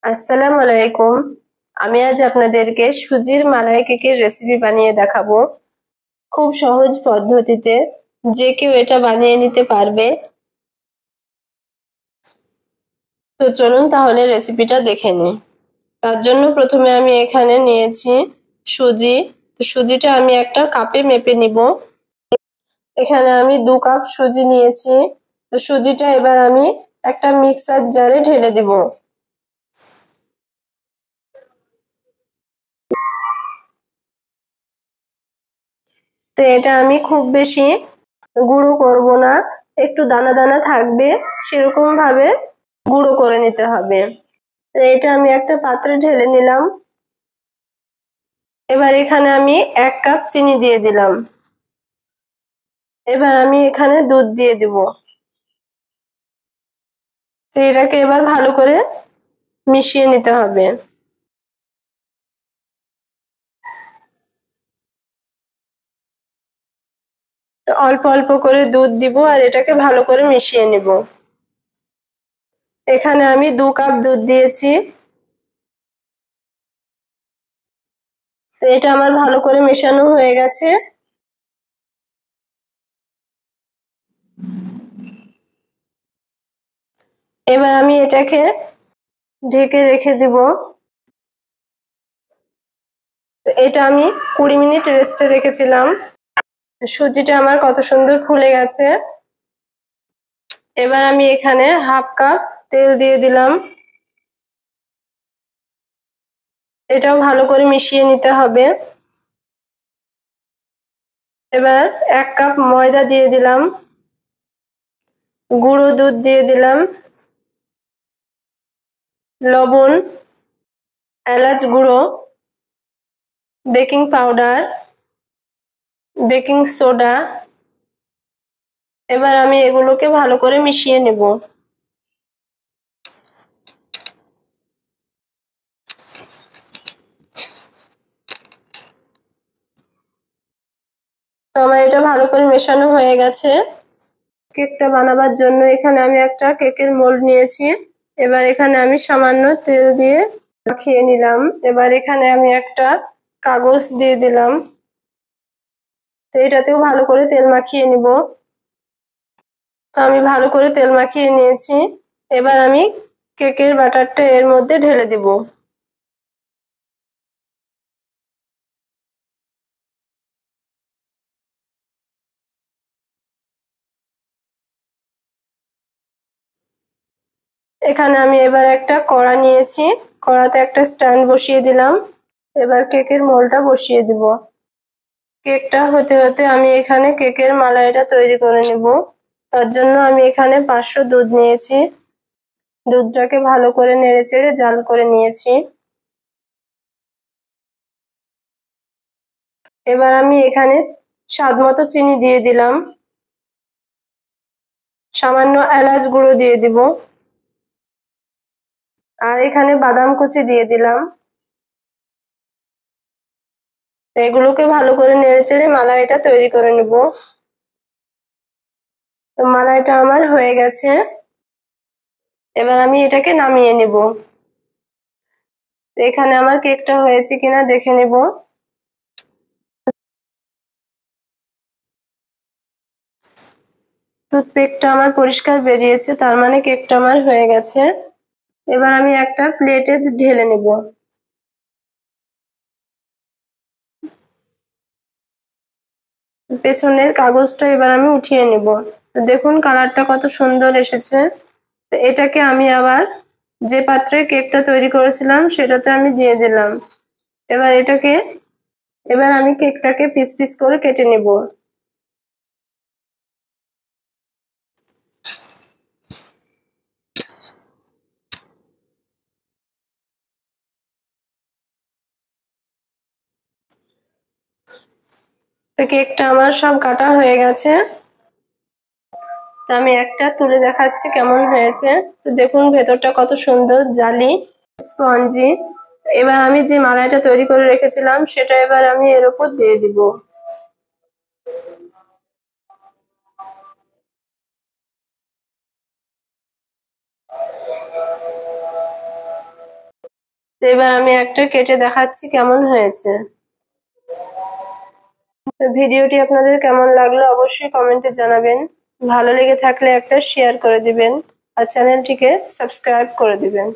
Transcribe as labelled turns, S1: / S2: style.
S1: আসসালামু আলাইকুম। আমি আজ আপনাদেরকে সুজির মালাই কেকের রেসিপি বানিয়ে দেখাবো। খুব সহজ পদ্ধতিতে যে কেউ এটা বানিয়ে নিতে পারবে। তো চলুন তাহলে রেসিপিটা দেখে নিই। তার জন্য প্রথমে আমি এখানে নিয়েছি সুজি। তো সুজিটা আমি একটা কাপে মেপে নিব। এখানে আমি 2 কাপ সুজি নিয়েছি। তো সুজিটা এবার আমি একটা মিক্সার জারে ঢেলে দিব। তো এটা আমি খুব বেশি গুঁড়ো করব না, একটু দানা দানা থাকবে সেরকম ভাবে গুঁড়ো করে নিতে হবে। তো এটা আমি একটা পাত্রে ঢেলে নিলাম। এবার এখানে আমি 1 কাপ চিনি দিয়ে দিলাম। এবার আমি এখানে দুধ দিয়ে দিব। তো এটাকে এবার ভালো করে মিশিয়ে নিতে হবে। তো অল্প অল্প করে দুধ দিব আর এটাকে ভালো করে মিশিয়ে নিব। এখানে আমি 2 কাপ দুধ দিয়েছি। তো এটা আমার ভালো করে মেশানো হয়ে গেছে। এবার আমি এটাকে ঢেকে রেখে দিব। এটা আমি 20 মিনিট রেস্টে রেখেছিলাম। সুজিটা আমার কত সুন্দর ফুলে গেছে। এবার আমি এখানে 1/2 কাপ তেল দিয়ে দিলাম। এটাও ভালো করে মিশিয়ে নিতে হবে। এবার 1 কাপ ময়দা দিয়ে দিলাম, গুঁড়ো দুধ দিয়ে দিলাম, লবণ, এলাচ গুঁড়ো, বেকিং পাউডার, বেকিং সোডা। এবার আমি এগুলোকে ভালো করে মিশিয়ে নেব। তো আমার এটা ভালো করে মেশানো হয়ে গেছে। কেকটা বানাবার জন্য এখানে আমি একটা কেকের মোল্ড নিয়েছি। এবার এখানে আমি সামান্য তেল দিয়ে মাখিয়ে নিলাম। এবার এখানে আমি একটা কাগজ দিয়ে দিলাম। তো এটাতেও ভালো করে তেল মাখিয়ে নিব। তো আমি ভালো করে তেল মাখিয়ে নিয়েছি। এবার আমি কেকের ব্যাটারটা এর মধ্যে ঢেলে দিব। এখানে আমি এবার একটা কড়া নিয়েছি। কড়াতে একটা স্ট্যান্ড বসিয়ে দিলাম। এবার কেকের মোল্ডটা বসিয়ে দিব। কেকটা হতে হতে আমি এখানে কেকের মালাইটা তৈরি করে নেব। তার জন্য আমি এখানে 500 দুধ নিয়েছি। দুধটাকে ভালো করে নেড়েচেড়ে জাল করে নিয়েছি। এবার আমি এখানে স্বাদ মতো চিনি দিয়ে দিলাম, সামান্য এলাচ গুঁড়ো দিয়ে দিব আর এখানে বাদাম কুচি দিয়ে দিলাম। এগুলোকে ভালো করে নেড়েচেড়ে মালাইটা তৈরি করে নেব। তো মালাইটা আমার হয়ে গেছে। এবার আমি এটাকে নামিয়ে নেব। এখানে আমার কেকটা হয়েছে কিনা দেখে নেব। টুথপিকটা আমার পরিষ্কার বেরিয়েছে, তার মানে কেকটা আমার হয়ে গেছে। এবার আমি একটা প্লেটে ঢেলে নেব। পেছনের কাগজটা এবার আমি উঠিয়ে নেব। দেখুন কালারটা কত সুন্দর এসেছে। তো এটাকে আমি আবার যে পাত্রে কেকটা তৈরি করেছিলাম সেটাতে আমি দিয়ে দিলাম। এবার আমি কেকটাকে পিস পিস করে কেটে নেব। তো কেকটা আমার সব কাটা হয়ে গেছে। তো আমি একটা তুলে দেখাচ্ছি কেমন হয়েছে। তো দেখুন ভেতরটা কত সুন্দর জালি, স্পঞ্জি। এবার আমি যে মালাইটা তৈরি করে রেখেছিলাম সেটা এবার আমি এর উপর দিয়ে দিব। তো এবার আমি একটা কেটে দেখাচ্ছি কেমন হয়েছে। তো ভিডিওটি আপনাদের কেমন লাগলো অবশ্যই কমেন্টে জানাবেন। ভালো লেগে থাকলে একটা শেয়ার করে দিবেন আর চ্যানেলটিকে সাবস্ক্রাইব করে দিবেন।